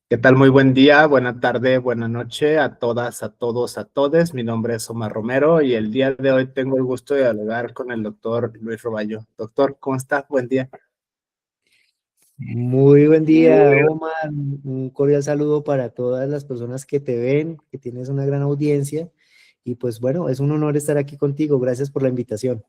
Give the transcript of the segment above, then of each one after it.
¿Qué tal? Muy buen día, buena tarde, buena noche a todas, a todos, a todes. Mi nombre es Omar Romero y el día de hoy tengo el gusto de dialogar con el doctor Luis Roballo. Doctor, ¿cómo está? Buen día. Muy buen día, Omar. Un cordial saludo para todas las personas que te ven, que tienes una gran audiencia. Y pues bueno, es un honor estar aquí contigo. Gracias por la invitación.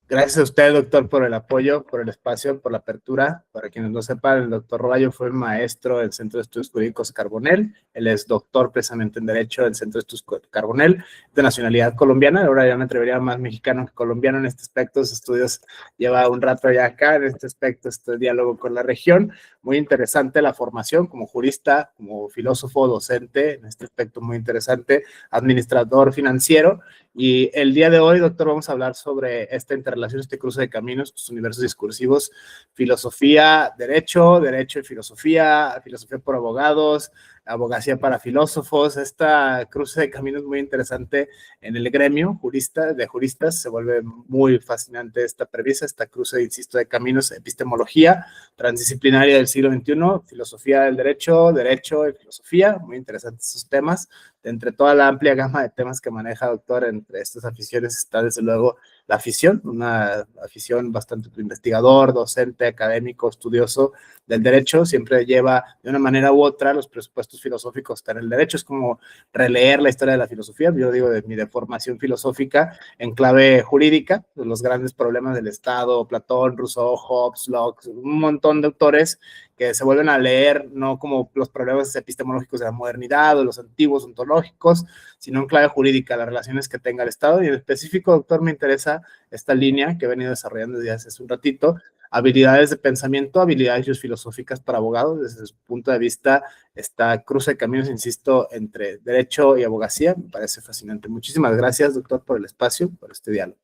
Gracias a usted, doctor, por el apoyo, por el espacio, por la apertura. Para quienes no sepan, el doctor Roballo fue maestro del Centro de Estudios Jurídicos Carbonell. Él es doctor precisamente en Derecho del Centro de Estudios Carbonell, de nacionalidad colombiana. Ahora ya me atrevería más mexicano que colombiano en este aspecto. Sus estudios lleva un rato ya acá en este aspecto, este diálogo con la región. Muy interesante la formación como jurista, como filósofo, docente, en este aspecto muy interesante, administrador financiero. Y el día de hoy, doctor, vamos a hablar sobre esta interrelación, este cruce de caminos, estos universos discursivos, filosofía, derecho, derecho y filosofía, filosofía por abogados, abogacía para filósofos. Esta cruce de caminos muy interesante en el gremio jurista, de juristas. Se vuelve muy fascinante esta premisa, esta cruce, insisto, de caminos, epistemología transdisciplinaria del siglo XXI, filosofía del derecho, derecho y filosofía. Muy interesantes esos temas. De entre toda la amplia gama de temas que maneja, doctor, entre estas aficiones está desde luego la afición, una afición bastante investigador, docente, académico, estudioso del derecho. Siempre lleva de una manera u otra los presupuestos filosóficos están en el derecho. Es como releer la historia de la filosofía. Yo digo de mi deformación filosófica en clave jurídica, de los grandes problemas del Estado, Platón, Rousseau, Hobbes, Locke, un montón de autores que se vuelven a leer no como los problemas epistemológicos de la modernidad o los antiguos ontológicos, sino en clave jurídica, las relaciones que tenga el Estado. Y en específico, doctor, me interesa esta línea que he venido desarrollando desde hace un ratito, habilidades de pensamiento, habilidades filosóficas para abogados. Desde su punto de vista, esta cruce de caminos, insisto, entre derecho y abogacía, me parece fascinante. Muchísimas gracias, doctor, por el espacio, por este diálogo.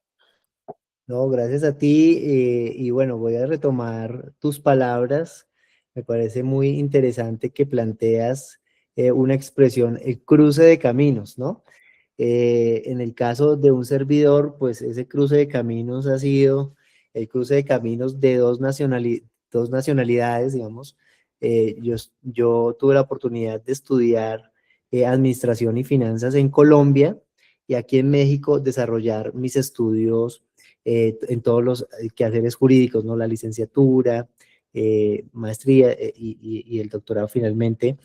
No, gracias a ti. Y bueno, voy a retomar tus palabras. Me parece muy interesante que planteas una expresión, el cruce de caminos, ¿no? En el caso de un servidor, pues ese cruce de caminos ha sido el cruce de caminos de dos nacionalidades, digamos. Yo tuve la oportunidad de estudiar administración y finanzas en Colombia y aquí en México desarrollar mis estudios en todos los quehaceres jurídicos, ¿no? La licenciatura, maestría y el doctorado finalmente.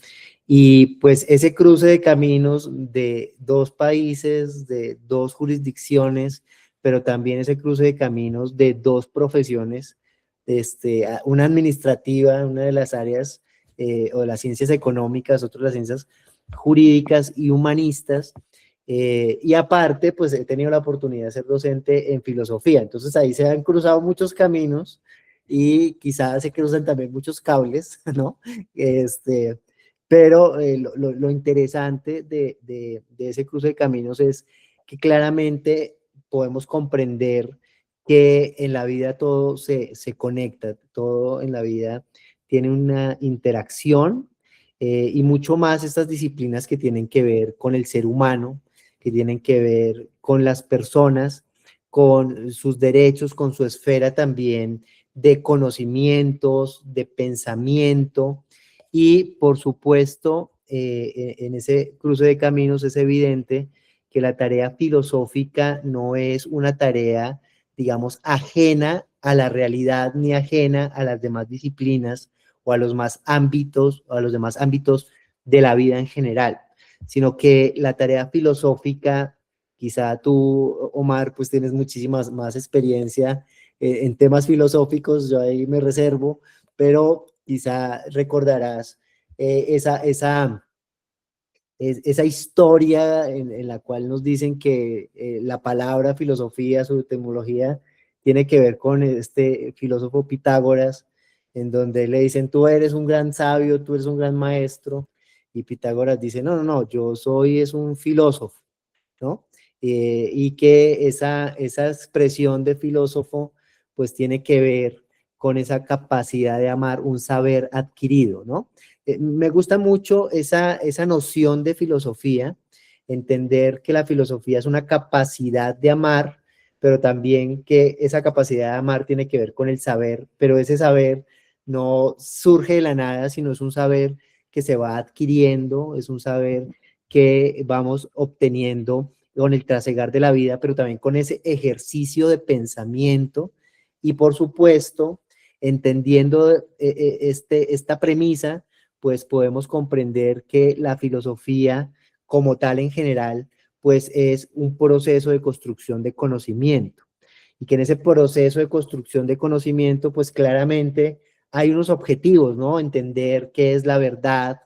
Y pues ese cruce de caminos de dos países, de dos jurisdicciones, pero también ese cruce de caminos de dos profesiones, una administrativa, una de las áreas o de las ciencias económicas, otra de las ciencias jurídicas y humanistas. Y aparte, pues he tenido la oportunidad de ser docente en filosofía. Entonces ahí se han cruzado muchos caminos y quizás se cruzan también muchos cables, ¿no? Pero lo interesante de ese cruce de caminos es que claramente podemos comprender que en la vida todo se conecta, todo en la vida tiene una interacción y mucho más estas disciplinas que tienen que ver con el ser humano, que tienen que ver con las personas, con sus derechos, con su esfera también de conocimientos, de pensamiento y por supuesto en ese cruce de caminos es evidente que la tarea filosófica no es una tarea, digamos, ajena a la realidad ni ajena a las demás disciplinas o a los más ámbitos o a los demás ámbitos de la vida en general, sino que la tarea filosófica, quizá tú, Omar, pues tienes muchísimas más experiencia en temas filosóficos, yo ahí me reservo, pero quizá recordarás esa historia en la cual nos dicen que la palabra filosofía, su etimología, tiene que ver con este filósofo Pitágoras, en donde le dicen, tú eres un gran sabio, tú eres un gran maestro, y Pitágoras dice, no, no, no, yo soy es un filósofo, ¿no? Y que esa expresión de filósofo, pues tiene que ver con esa capacidad de amar, un saber adquirido, ¿no? Me gusta mucho esa noción de filosofía, entender que la filosofía es una capacidad de amar, pero también que esa capacidad de amar tiene que ver con el saber, pero ese saber no surge de la nada, sino es un saber que se va adquiriendo, es un saber que vamos obteniendo con el trasegar de la vida, pero también con ese ejercicio de pensamiento y por supuesto, entendiendo esta premisa, pues podemos comprender que la filosofía como tal en general, pues es un proceso de construcción de conocimiento y que en ese proceso de construcción de conocimiento, pues claramente hay unos objetivos, ¿no? Entender qué es la verdad,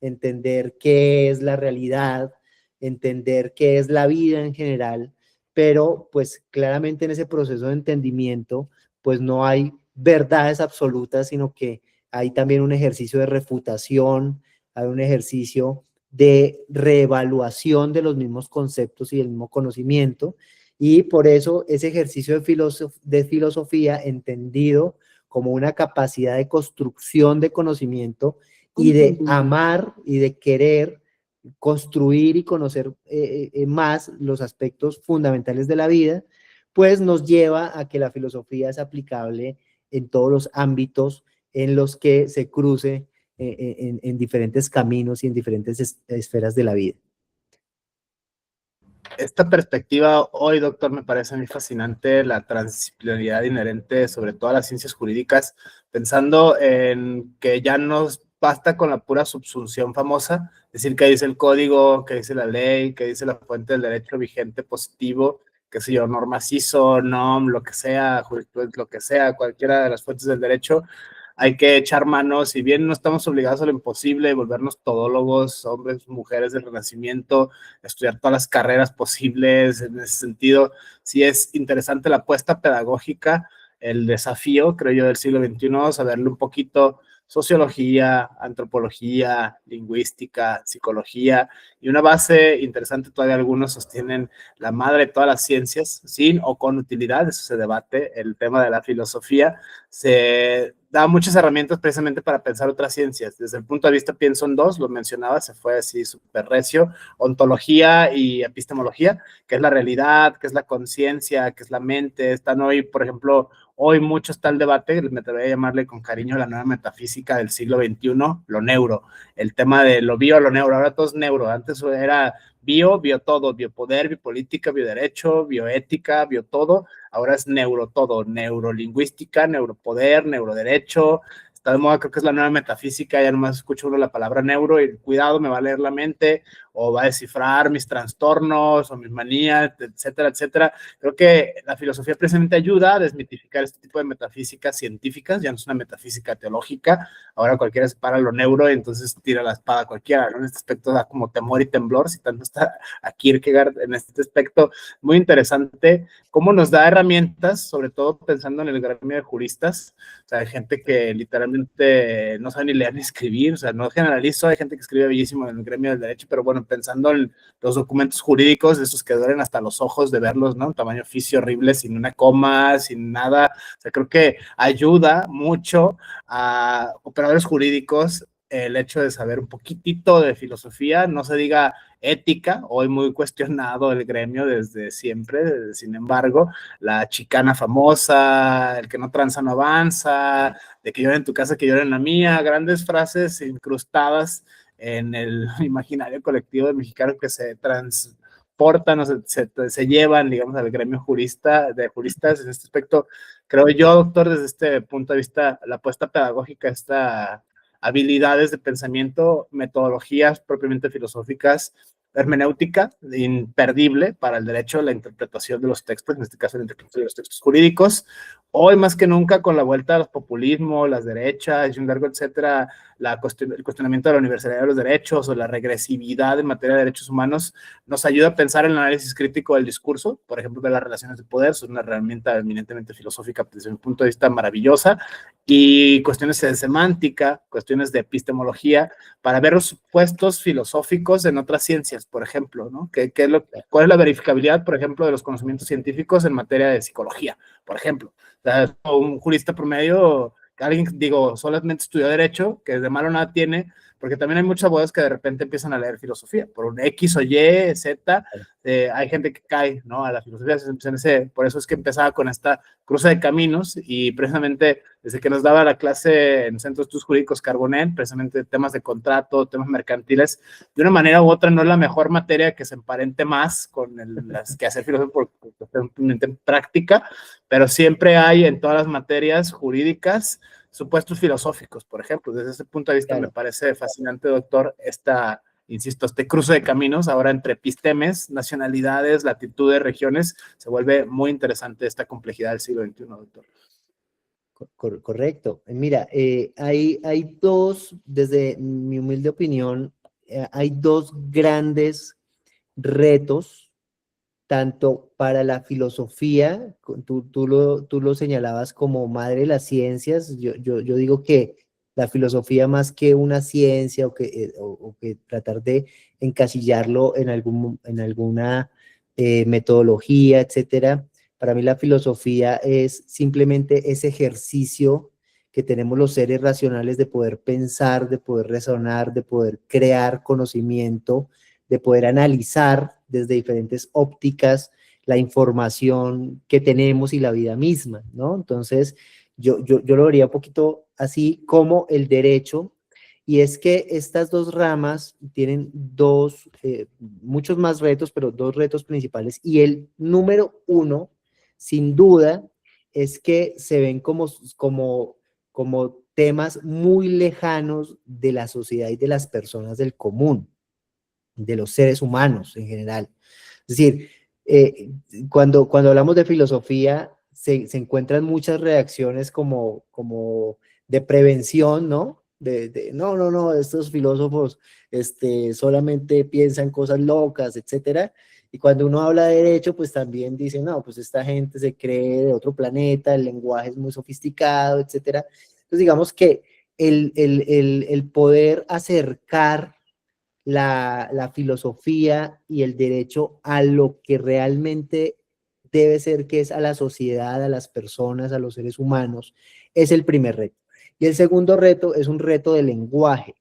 entender qué es la realidad, entender qué es la vida en general, pero pues claramente en ese proceso de entendimiento, pues no hay verdades absolutas, sino que hay también un ejercicio de refutación, hay un ejercicio de reevaluación de los mismos conceptos y del mismo conocimiento, y por eso ese ejercicio de filosofía entendido como una capacidad de construcción de conocimiento y de amar y de querer construir y conocer más los aspectos fundamentales de la vida, pues nos lleva a que la filosofía es aplicable en todos los ámbitos en los que se cruce en diferentes caminos y en diferentes esferas de la vida. Esta perspectiva hoy, doctor, me parece a mí fascinante, la transdisciplinaridad inherente, sobre todo a las ciencias jurídicas, pensando en que ya no basta con la pura subsunción famosa, decir que dice el código, que dice la ley, que dice la fuente del derecho vigente positivo, qué sé yo, normas ISO, NOM, lo que sea, lo que sea, cualquiera de las fuentes del derecho, hay que echar manos, si bien no estamos obligados a lo imposible, volvernos todólogos, hombres, mujeres del Renacimiento, estudiar todas las carreras posibles, en ese sentido, sí es interesante la apuesta pedagógica, el desafío, creo yo, del siglo XXI, saberle un poquito sociología, antropología, lingüística, psicología, y una base interesante, todavía algunos sostienen la madre de todas las ciencias, sin o con utilidad, eso se debate, el tema de la filosofía, se da muchas herramientas precisamente para pensar otras ciencias. Desde el punto de vista, pienso en dos, lo mencionaba, se fue así súper recio, ontología y epistemología, que es la realidad, que es la conciencia, que es la mente. Están hoy, por ejemplo, hoy mucho está el debate, me atrevería a llamarle con cariño la nueva metafísica del siglo XXI, lo neuro, el tema de lo bio, lo neuro, ahora todo es neuro, antes era bio todo, biopoder, biopolítica, bioderecho, bioética, todo, ahora es neuro todo, neurolingüística, neuropoder, neuroderecho, está de moda, creo que es la nueva metafísica, ya nomás escucho uno la palabra neuro y cuidado, me va a leer la mente o va a descifrar mis trastornos o mis manías, etcétera, etcétera. Creo que la filosofía precisamente ayuda a desmitificar este tipo de metafísicas científicas, ya no es una metafísica teológica, ahora cualquiera se para lo neuro y entonces tira la espada cualquiera, ¿no? En este aspecto da como temor y temblor, si tanto está a Kierkegaard en este aspecto, muy interesante, cómo nos da herramientas, sobre todo pensando en el gremio de juristas, o sea, hay gente que literalmente no sabe ni leer ni escribir, o sea, no generalizo, hay gente que escribe bellísimo en el gremio del derecho, pero bueno, pensando en los documentos jurídicos, esos que duelen hasta los ojos de verlos, ¿no? Un tamaño oficio horrible, sin una coma, sin nada, o sea, creo que ayuda mucho a operadores jurídicos el hecho de saber un poquitito de filosofía, no se diga ética, hoy muy cuestionado el gremio desde siempre, sin embargo, la chicana famosa, el que no tranza no avanza, de que llora en tu casa, que llora en la mía, grandes frases incrustadas en el imaginario colectivo de mexicano que se transportan o se llevan, digamos, al gremio jurista, de juristas. En este aspecto, creo yo, doctor, desde este punto de vista, la apuesta pedagógica, esta habilidades de pensamiento, metodologías propiamente filosóficas, hermenéutica imperdible para el derecho a la interpretación de los textos, en este caso la interpretación de los textos jurídicos. Hoy más que nunca con la vuelta a los populismos, las derechas, etcétera, el cuestionamiento de la universalidad de los derechos o la regresividad en materia de derechos humanos nos ayuda a pensar en el análisis crítico del discurso, por ejemplo, de las relaciones de poder, es una herramienta eminentemente filosófica desde mi punto de vista maravillosa, y cuestiones de semántica, cuestiones de epistemología, para ver los supuestos filosóficos en otras ciencias, por ejemplo, ¿no? ¿Cuál es la verificabilidad, por ejemplo, de los conocimientos científicos en materia de psicología, por ejemplo? O sea, un jurista promedio, alguien, digo, solamente estudió Derecho, que de malo nada tiene, porque también hay muchos abogados que de repente empiezan a leer filosofía, por un X o Y, Z, hay gente que cae, ¿no? A la filosofía, por eso es que empezaba con esta cruce de caminos y precisamente desde que nos daba la clase en Centros de Estudios Jurídicos Carbonell, precisamente temas de contrato, temas mercantiles, de una manera u otra no es la mejor materia que se emparente más con las que hacer filosofía por práctica, pero siempre hay en todas las materias jurídicas supuestos filosóficos, por ejemplo. Desde ese punto de vista me parece fascinante, doctor, insisto, este cruce de caminos ahora entre epistemes, nacionalidades, latitudes, regiones, se vuelve muy interesante esta complejidad del siglo XXI, doctor. Correcto. Mira, hay dos, desde mi humilde opinión, hay dos grandes retos, tanto para la filosofía, tú lo señalabas como madre de las ciencias. Yo digo que la filosofía, más que una ciencia o que tratar de encasillarlo en alguna metodología, etcétera, para mí la filosofía es simplemente ese ejercicio que tenemos los seres racionales de poder pensar, de poder razonar, de poder crear conocimiento, de poder analizar desde diferentes ópticas la información que tenemos y la vida misma, ¿no? Entonces, yo lo vería un poquito así como el derecho, y es que estas dos ramas tienen muchos más retos, pero dos retos principales, y el número uno, sin duda, es que se ven como temas muy lejanos de la sociedad y de las personas del común, de los seres humanos en general. Es decir, cuando hablamos de filosofía, se encuentran muchas reacciones como de prevención, ¿no? No, estos filósofos solamente piensan cosas locas, etcétera. Y cuando uno habla de derecho, pues también dicen, no, pues esta gente se cree de otro planeta, el lenguaje es muy sofisticado, etcétera. Entonces, digamos que el poder acercar la filosofía y el derecho a lo que realmente debe ser, que es a la sociedad, a las personas, a los seres humanos, es el primer reto. Y el segundo reto es un reto de lenguaje,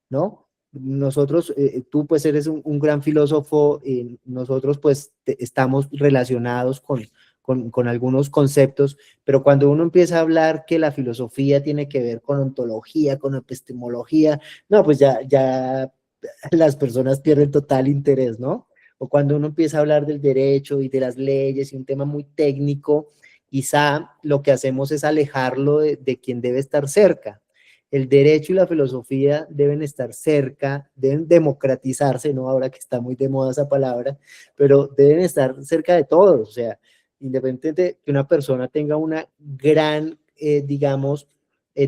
¿no? Nosotros, tú pues eres un gran filósofo, y nosotros pues estamos relacionados con algunos conceptos, pero cuando uno empieza a hablar que la filosofía tiene que ver con ontología, con epistemología, no, pues ya las personas pierden total interés, ¿no? O cuando uno empieza a hablar del derecho y de las leyes y un tema muy técnico, quizá lo que hacemos es alejarlo de quien debe estar cerca. El derecho y la filosofía deben estar cerca, deben democratizarse, ¿no? Ahora que está muy de moda esa palabra, pero deben estar cerca de todos, o sea, independientemente de que una persona tenga una gran, digamos,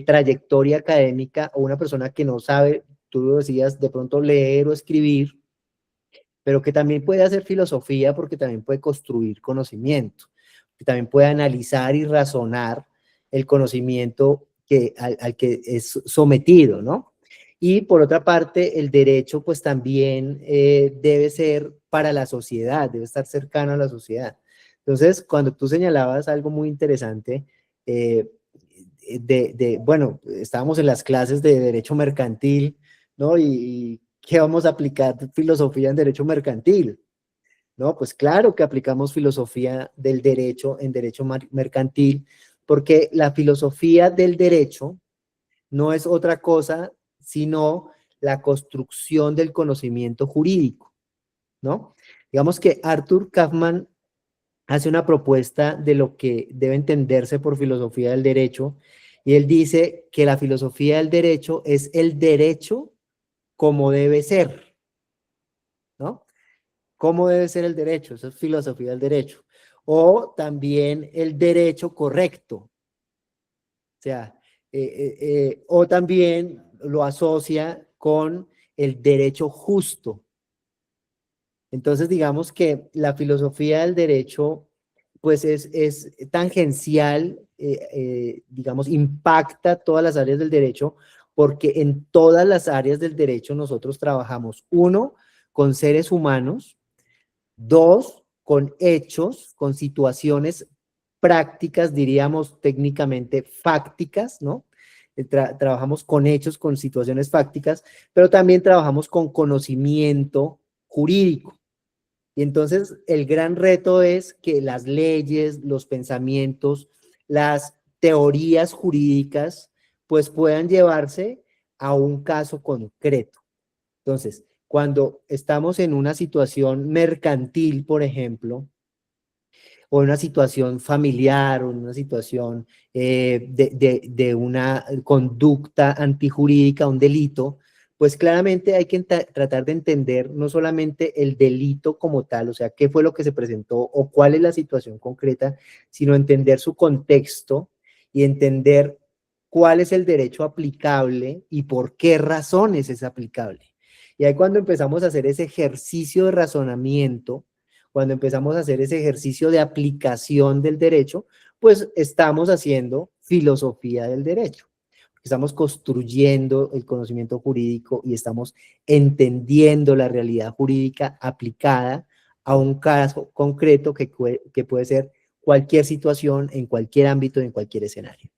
trayectoria académica, o una persona que no sabe, tú lo decías, de pronto leer o escribir, pero que también puede hacer filosofía porque también puede construir conocimiento, que también puede analizar y razonar el conocimiento al que es sometido, ¿no? Y por otra parte, el derecho pues también debe ser para la sociedad, debe estar cercano a la sociedad. Entonces, cuando tú señalabas algo muy interesante, bueno, estábamos en las clases de derecho mercantil, ¿no? Y ¿qué vamos a aplicar filosofía en derecho mercantil? ¿No? Pues claro que aplicamos filosofía del derecho en derecho mercantil, porque la filosofía del derecho no es otra cosa sino la construcción del conocimiento jurídico, ¿no? Digamos que Arthur Kaufman hace una propuesta de lo que debe entenderse por filosofía del derecho, y él dice que la filosofía del derecho es el derecho como debe ser, ¿no? ¿Cómo debe ser el derecho? Eso es filosofía del derecho. O también el derecho correcto. O sea, o también lo asocia con el derecho justo. Entonces, digamos que la filosofía del derecho, pues es tangencial, digamos, impacta todas las áreas del derecho, porque en todas las áreas del derecho nosotros trabajamos, uno, con seres humanos, dos, con hechos, con situaciones prácticas, diríamos técnicamente fácticas, ¿no? Trabajamos con hechos, con situaciones fácticas, pero también trabajamos con conocimiento jurídico. Y entonces el gran reto es que las leyes, los pensamientos, las teorías jurídicas, pues puedan llevarse a un caso concreto. Entonces, cuando estamos en una situación mercantil, por ejemplo, o en una situación familiar, o en una situación de una conducta antijurídica, un delito, pues claramente hay que tratar de entender no solamente el delito como tal, o sea, qué fue lo que se presentó o cuál es la situación concreta, sino entender su contexto y entender cuál es el derecho aplicable y por qué razones es aplicable. Y ahí cuando empezamos a hacer ese ejercicio de razonamiento, cuando empezamos a hacer ese ejercicio de aplicación del derecho, pues estamos haciendo filosofía del derecho. Estamos construyendo el conocimiento jurídico y estamos entendiendo la realidad jurídica aplicada a un caso concreto que puede ser cualquier situación, en cualquier ámbito, en cualquier escenario.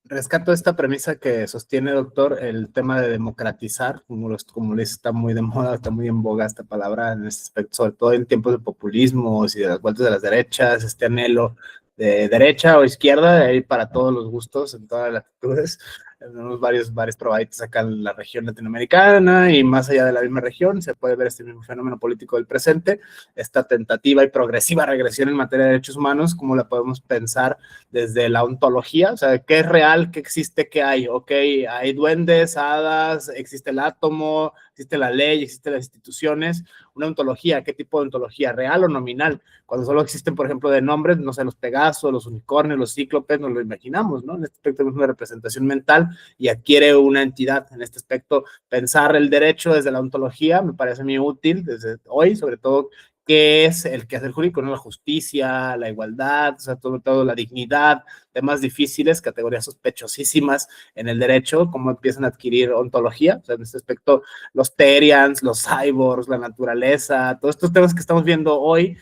Rescato esta premisa que sostiene, doctor, el tema de democratizar, como les está muy de moda, está muy en boga esta palabra en este aspecto, sobre todo en tiempos de populismos y de las vueltas de las derechas, este anhelo de derecha o izquierda, de ir para todos los gustos, en todas las latitudes. Tenemos varios probaditos acá en la región latinoamericana y más allá de la misma región, se puede ver este mismo fenómeno político del presente, esta tentativa y progresiva regresión en materia de derechos humanos, cómo la podemos pensar desde la ontología, o sea, qué es real, qué existe, qué hay, ok, hay duendes, hadas, existe el átomo, existe la ley, existen las instituciones, una ontología, ¿qué tipo de ontología? ¿Real o nominal? Cuando solo existen, por ejemplo, de nombres, no sé, los Pegasos, los unicornios, los cíclopes, nos lo imaginamos, ¿no? En este aspecto es una representación mental y adquiere una entidad. En este aspecto, pensar el derecho desde la ontología me parece muy útil desde hoy, sobre todo qué es el quehacer jurídico, ¿no? La justicia, la igualdad, o sea, todo la dignidad, temas difíciles, categorías sospechosísimas en el derecho, cómo empiezan a adquirir ontología, o sea, en este aspecto, los terians, los cyborgs, la naturaleza, todos estos temas que estamos viendo hoy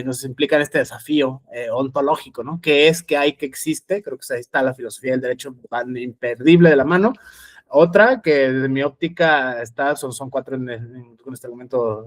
nos implican este desafío ontológico, ¿no? ¿Qué es, qué hay, qué existe? Creo que ahí está la filosofía del derecho van imperdible de la mano. Otra que desde mi óptica está, son cuatro en este momento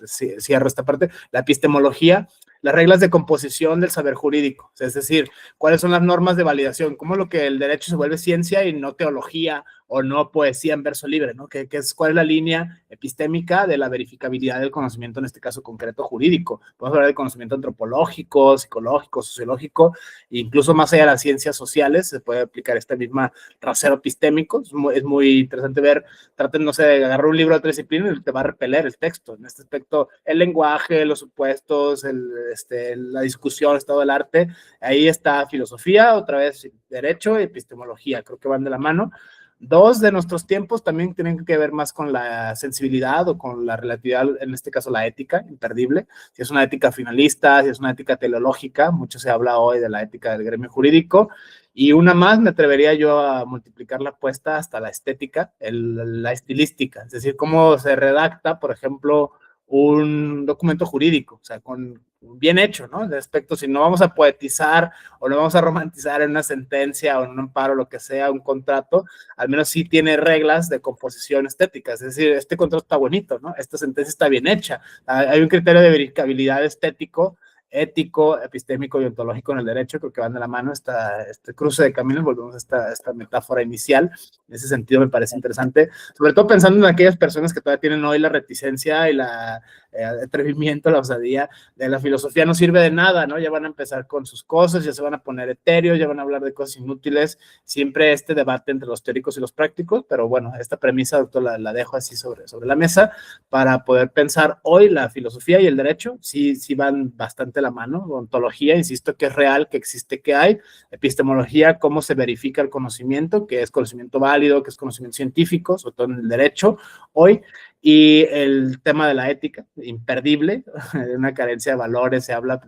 cierro esta parte, la epistemología, las reglas de composición del saber jurídico, es decir, cuáles son las normas de validación, cómo lo que el derecho se vuelve ciencia y no teología o no poesía en verso libre, ¿no? ¿Cuál es la línea epistémica de la verificabilidad del conocimiento, en este caso concreto jurídico? Podemos hablar de conocimiento antropológico, psicológico, sociológico, incluso más allá de las ciencias sociales, se puede aplicar este mismo rasero epistémico, es muy interesante ver, traten, no sé, de agarrar un libro de otra disciplina y te va a repeler el texto, en este aspecto, el lenguaje, los supuestos, la discusión, el estado del arte, ahí está filosofía, otra vez derecho y epistemología, creo que van de la mano. Dos de nuestros tiempos también tienen que ver más con la sensibilidad o con la relatividad, en este caso la ética, imperdible. Si es una ética finalista, si es una ética teleológica, mucho se habla hoy de la ética del gremio jurídico. Y una más, me atrevería yo a multiplicar la apuesta hasta la estética, la estilística, es decir, cómo se redacta, por ejemplo, un documento jurídico, o sea, con bien hecho, ¿no? De aspecto, si no vamos a poetizar o no vamos a romantizar en una sentencia o en un amparo, lo que sea, un contrato, al menos sí tiene reglas de composición estética, es decir, este contrato está bonito, ¿no? Esta sentencia está bien hecha, hay un criterio de verificabilidad estético, ético, epistémico y ontológico en el derecho, creo que van de la mano este cruce de caminos, volvemos a esta metáfora inicial, en ese sentido me parece interesante, sobre todo pensando en aquellas personas que todavía tienen hoy la reticencia y la atrevimiento, la osadía de la filosofía no sirve de nada, ¿no? Ya van a empezar con sus cosas, ya se van a poner etéreos, ya van a hablar de cosas inútiles, siempre este debate entre los teóricos y los prácticos, pero bueno, esta premisa, doctor, la dejo así sobre la mesa para poder pensar hoy la filosofía y el derecho, sí van bastante la mano, ontología, insisto, que es real, que existe, que hay, epistemología, cómo se verifica el conocimiento, que es conocimiento válido, que es conocimiento científico, sobre todo en el derecho, hoy, y el tema de la ética, imperdible, de una carencia de valores, se habla,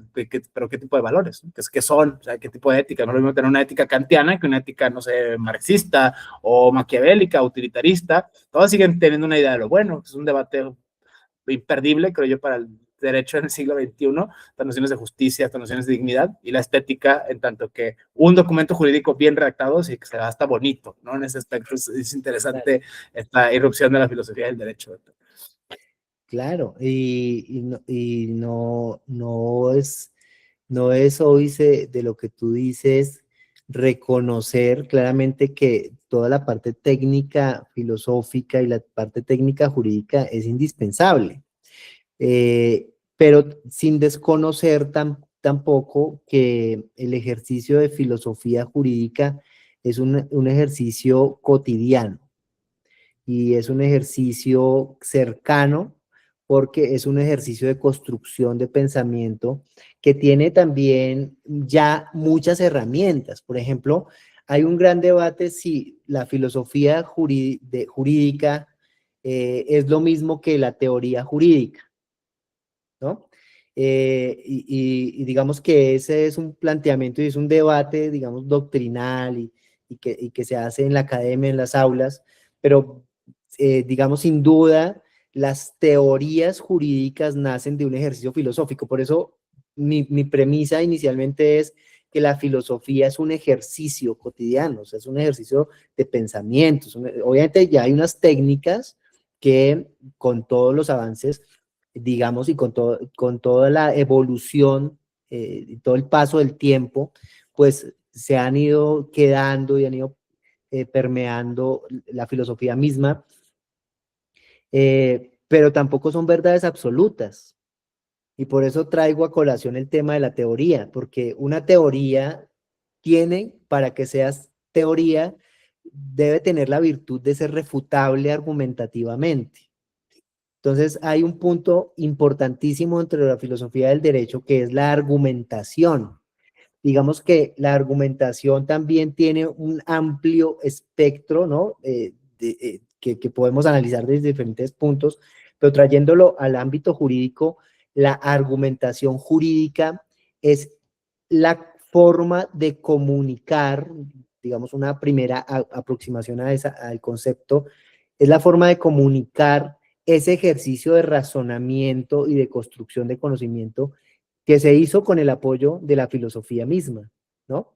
pero ¿qué tipo de valores? ¿Qué son? O sea, ¿qué tipo de ética? No es lo mismo tener una ética kantiana que una ética, no sé, marxista o maquiavélica, utilitarista, todos siguen teniendo una idea de lo bueno, es un debate imperdible, creo yo, para el derecho en el siglo XXI, estas nociones de justicia, estas nociones de dignidad y la estética, en tanto que un documento jurídico bien redactado sí que se va hasta bonito, ¿no? En ese aspecto es interesante esta irrupción de la filosofía del derecho. claro, no es hoy de lo que tú dices, reconocer claramente que toda la parte técnica, filosófica y la parte técnica jurídica es indispensable, pero sin desconocer tampoco que el ejercicio de filosofía jurídica es un ejercicio cotidiano y es un ejercicio cercano porque es un ejercicio de construcción de pensamiento que tiene también ya muchas herramientas. Por ejemplo, hay un gran debate si la filosofía jurídica es lo mismo que la teoría jurídica, ¿no? Y digamos que ese es un planteamiento y es un debate, digamos, doctrinal y que se hace en la academia, en las aulas, pero digamos, sin duda, las teorías jurídicas nacen de un ejercicio filosófico. Por eso mi premisa inicialmente es que la filosofía es un ejercicio cotidiano, o sea, es un ejercicio de pensamientos. Obviamente ya hay unas técnicas que con todos los avances, digamos, y con toda la evolución y todo el paso del tiempo, pues se han ido quedando y han ido permeando la filosofía misma, pero tampoco son verdades absolutas. Y por eso traigo a colación el tema de la teoría, porque una teoría tiene, para que seas teoría, debe tener la virtud de ser refutable argumentativamente. Entonces, hay un punto importantísimo entre la filosofía del derecho que es la argumentación. Digamos que la argumentación también tiene un amplio espectro, ¿no? Que podemos analizar desde diferentes puntos, pero trayéndolo al ámbito jurídico, la argumentación jurídica es la forma de comunicar, digamos, una primera aproximación al concepto, es la forma de comunicar ese ejercicio de razonamiento y de construcción de conocimiento que se hizo con el apoyo de la filosofía misma, ¿no?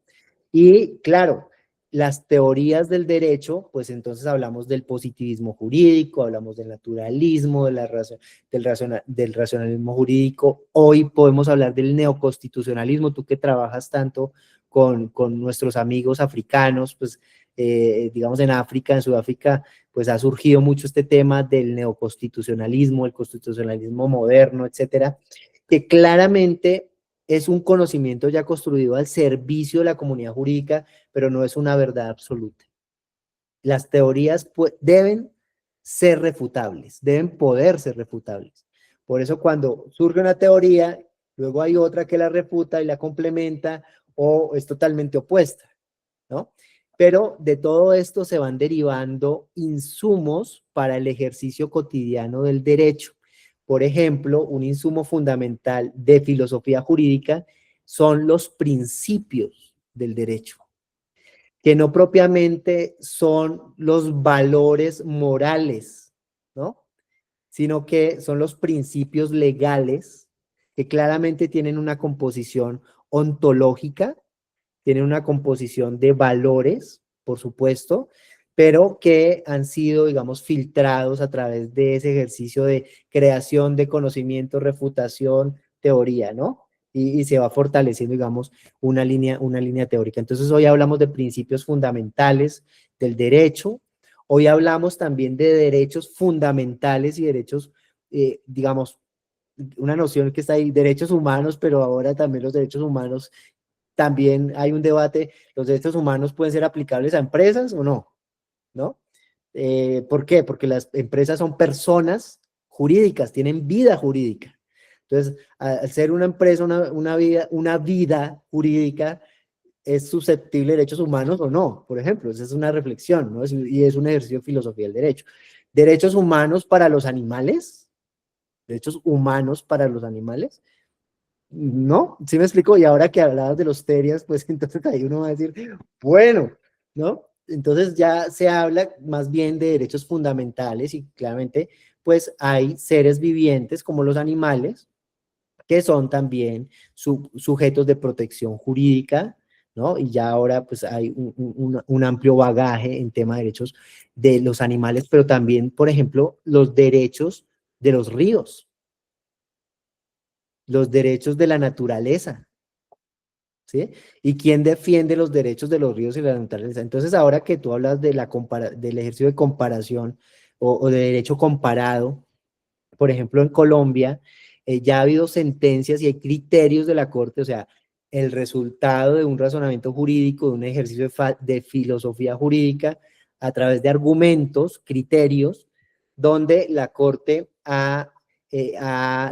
Y claro, las teorías del derecho, pues entonces hablamos del positivismo jurídico, hablamos del naturalismo, del racionalismo jurídico. Hoy podemos hablar del neoconstitucionalismo, tú que trabajas tanto con nuestros amigos africanos, pues digamos en África, en Sudáfrica, pues ha surgido mucho este tema del neoconstitucionalismo, el constitucionalismo moderno, etcétera, que claramente es un conocimiento ya construido al servicio de la comunidad jurídica, pero no es una verdad absoluta. Las teorías deben ser refutables, deben poder ser refutables. Por eso cuando surge una teoría, luego hay otra que la refuta y la complementa o es totalmente opuesta, ¿no? Pero de todo esto se van derivando insumos para el ejercicio cotidiano del derecho. Por ejemplo, un insumo fundamental de filosofía jurídica son los principios del derecho, que no propiamente son los valores morales, ¿no? Sino que son los principios legales que claramente tienen una composición ontológica, tienen una composición de valores, por supuesto, pero que han sido, digamos, filtrados a través de ese ejercicio de creación de conocimiento, refutación, teoría, ¿no? Y se va fortaleciendo, digamos, una línea teórica. Entonces, hoy hablamos de principios fundamentales del derecho, hoy hablamos también de derechos fundamentales y derechos, digamos, una noción que está ahí, derechos humanos, pero ahora también los derechos humanos, también hay un debate, los derechos humanos pueden ser aplicables a empresas o no, ¿no? ¿Por qué? Porque las empresas son personas jurídicas, tienen vida jurídica. Entonces, al ser una empresa, una vida jurídica, ¿es susceptible de derechos humanos o no? Por ejemplo, esa es una reflexión, ¿no? Y es un ejercicio de filosofía del derecho. ¿Derechos humanos para los animales? ¿Derechos humanos para los animales? ¿No? ¿Sí me explico? Y ahora que hablabas de los terias, pues entonces ahí uno va a decir, bueno, ¿no? Entonces ya se habla más bien de derechos fundamentales y claramente pues hay seres vivientes como los animales que son también sujetos de protección jurídica, ¿no? Y ya ahora pues hay un amplio bagaje en tema de derechos de los animales, pero también, por ejemplo, los derechos de los ríos, los derechos de la naturaleza, ¿sí? ¿Y quién defiende los derechos de los ríos y la naturaleza? Entonces, ahora que tú hablas de del ejercicio de comparación o de derecho comparado, por ejemplo, en Colombia, ya ha habido sentencias y hay criterios de la Corte, o sea, el resultado de un razonamiento jurídico, de un ejercicio de filosofía jurídica, a través de argumentos, criterios, donde la Corte ha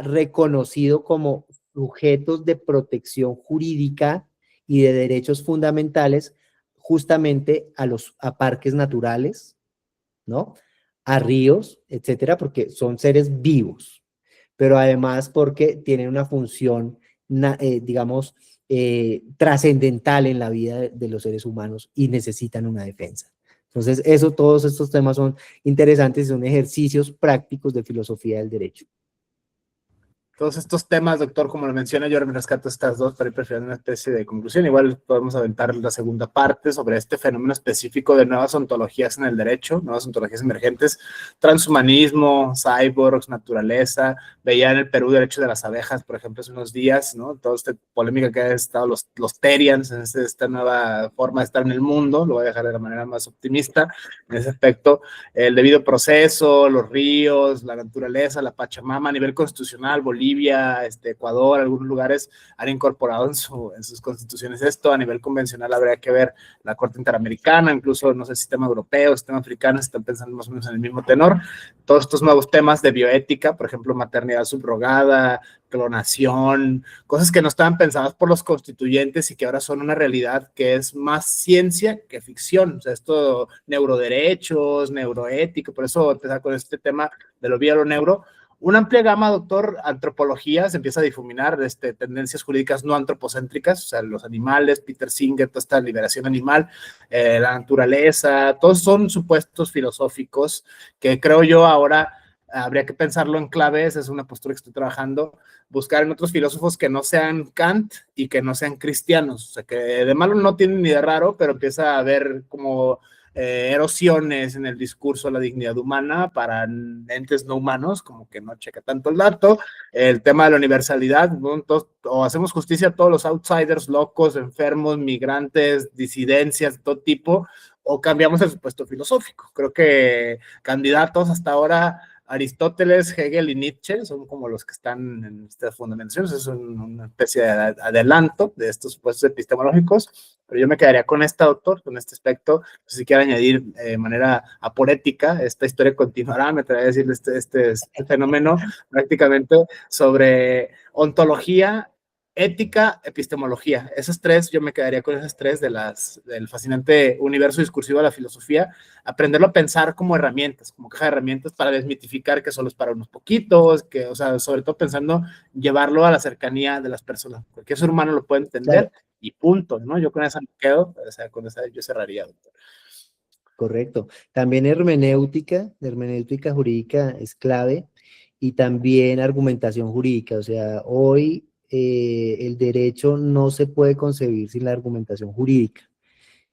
reconocido como sujetos de protección jurídica y de derechos fundamentales justamente a parques naturales, ¿no? A ríos, etcétera, porque son seres vivos, pero además porque tienen una función, digamos, trascendental en la vida de los seres humanos y necesitan una defensa. Entonces, todos estos temas son interesantes y son ejercicios prácticos de filosofía del derecho. Todos estos temas, doctor, como lo menciona, yo me rescato estas dos para ir prefiriendo una especie de conclusión. Igual podemos aventar la segunda parte sobre este fenómeno específico de nuevas ontologías en el derecho, nuevas ontologías emergentes, transhumanismo, cyborgs, naturaleza. Veía en el Perú derecho de las abejas, por ejemplo, hace unos días, ¿no? Toda esta polémica que ha estado los Terians, esta nueva forma de estar en el mundo, lo voy a dejar de la manera más optimista en ese aspecto. El debido proceso, los ríos, la naturaleza, la Pachamama a nivel constitucional, Bolivia, Ecuador, algunos lugares han incorporado en sus constituciones esto. A nivel convencional habría que ver la Corte Interamericana, incluso, no sé, el sistema europeo, el sistema africano, están pensando más o menos en el mismo tenor. Todos estos nuevos temas de bioética, por ejemplo, maternidad subrogada, clonación, cosas que no estaban pensadas por los constituyentes y que ahora son una realidad que es más ciencia que ficción. O sea, esto, neuroderechos, neuroética, por eso empezar con este tema de lo bio a lo neuro. Una amplia gama, doctor, antropología, se empieza a difuminar tendencias jurídicas no antropocéntricas, o sea, los animales, Peter Singer, toda esta liberación animal, la naturaleza, todos son supuestos filosóficos que creo yo ahora habría que pensarlo en claves, es una postura que estoy trabajando, buscar en otros filósofos que no sean Kant y que no sean cristianos, o sea, que de malo no tienen ni de raro, pero empieza a haber como erosiones en el discurso de la dignidad humana para entes no humanos, como que no checa tanto el dato, el tema de la universalidad, ¿no? Entonces, o hacemos justicia a todos los outsiders, locos, enfermos, migrantes, disidencias de todo tipo, o cambiamos el supuesto filosófico. Creo que candidatos hasta ahora, Aristóteles, Hegel y Nietzsche son como los que están en estas fundamentaciones, es una especie de adelanto de estos supuestos epistemológicos, pero yo me quedaría con esta, doctor, con este aspecto. No sé si quiere añadir de manera aporética, esta historia continuará, me atrevería a decir este fenómeno prácticamente sobre ontología, ética, epistemología. Esas tres, yo me quedaría con esas tres del fascinante universo discursivo de la filosofía, aprenderlo a pensar como herramientas, como caja de herramientas para desmitificar que solo es para unos poquitos, que, o sea, sobre todo pensando llevarlo a la cercanía de las personas. Cualquier ser humano lo puede entender, Claro. Y punto, ¿no? Yo con esa me quedo, o sea, con esa yo cerraría, doctor. Correcto. También hermenéutica jurídica es clave y también argumentación jurídica. O sea, hoy el derecho no se puede concebir sin la argumentación jurídica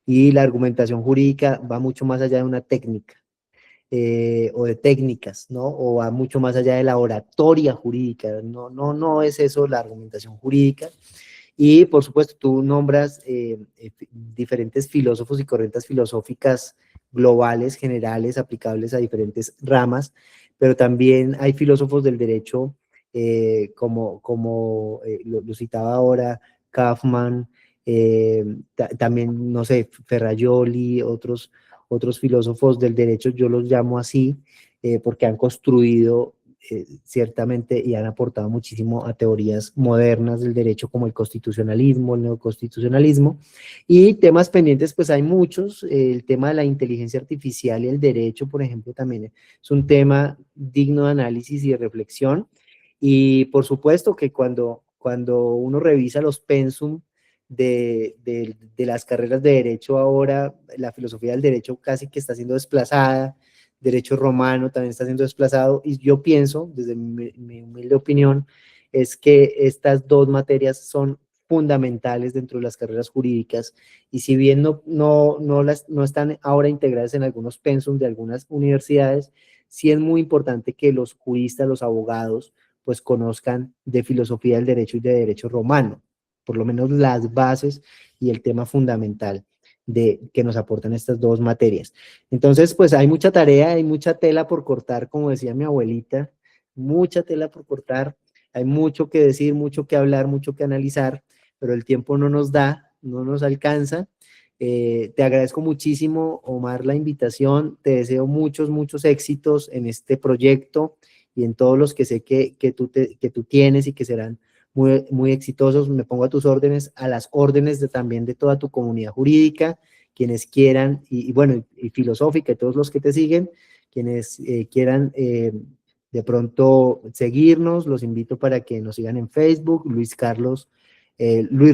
y la argumentación jurídica va mucho más allá de una técnica o de técnicas, ¿no? O va mucho más allá de la oratoria jurídica. No es eso la argumentación jurídica. Y por supuesto, tú nombras diferentes filósofos y corrientes filosóficas globales, generales, aplicables a diferentes ramas, pero también hay filósofos del derecho, lo citaba ahora, Kaufman, también, no sé, Ferrajoli, otros filósofos del derecho, yo los llamo así, porque han construido ciertamente y han aportado muchísimo a teorías modernas del derecho como el constitucionalismo, el neoconstitucionalismo, y temas pendientes pues hay muchos, el tema de la inteligencia artificial y el derecho, por ejemplo, también es un tema digno de análisis y de reflexión, y por supuesto que cuando uno revisa los pensum de las carreras de derecho ahora, la filosofía del derecho casi que está siendo desplazada, derecho romano también está siendo desplazado, y yo pienso, desde mi humilde opinión, es que estas dos materias son fundamentales dentro de las carreras jurídicas, y si bien no están ahora integradas en algunos pensum de algunas universidades, sí es muy importante que los juristas, los abogados, pues conozcan de filosofía del derecho y de derecho romano, por lo menos las bases y el tema fundamental de que nos aportan estas dos materias. Entonces, pues hay mucha tarea, hay mucha tela por cortar, como decía mi abuelita, mucha tela por cortar, hay mucho que decir, mucho que hablar, mucho que analizar, pero el tiempo no nos da, no nos alcanza. Te agradezco muchísimo, Omar, la invitación, te deseo muchos, muchos éxitos en este proyecto y en todos los que sé que tú tienes y que serán muy, muy exitosos. Me pongo a tus órdenes, a las órdenes también de toda tu comunidad jurídica, quienes quieran, y bueno, y filosófica, y todos los que te siguen, quienes quieran de pronto seguirnos, los invito para que nos sigan en Facebook, Luis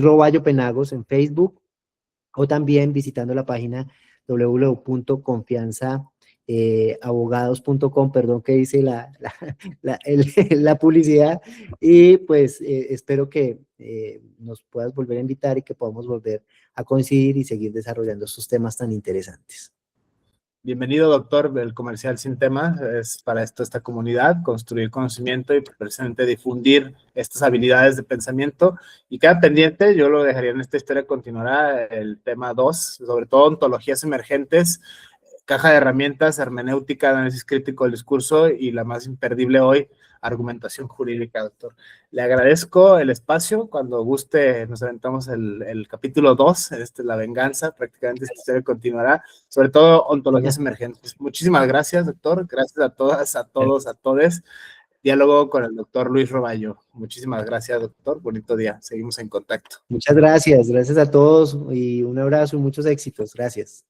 Roballo Penagos en Facebook, o también visitando la página www.confianzaabogados.com, perdón que hice la publicidad, y pues espero que nos puedas volver a invitar y que podamos volver a coincidir y seguir desarrollando estos temas tan interesantes. Bienvenido, doctor. El comercial sin tema es para esto, esta comunidad, construir conocimiento y precisamente difundir estas habilidades de pensamiento. Y queda pendiente, yo lo dejaría en esta historia, continuará el tema 2, sobre todo ontologías emergentes, caja de herramientas, hermenéutica, análisis crítico del discurso y la más imperdible hoy, argumentación jurídica, doctor. Le agradezco el espacio. Cuando guste, nos aventamos el capítulo 2, la venganza, prácticamente esta historia continuará, sobre todo ontologías emergentes. Muchísimas gracias, doctor. Gracias a todas, a todos, a todes. Diálogo con el doctor Luis Roballo. Muchísimas gracias, doctor. Bonito día. Seguimos en contacto. Muchas gracias. Gracias a todos y un abrazo y muchos éxitos. Gracias.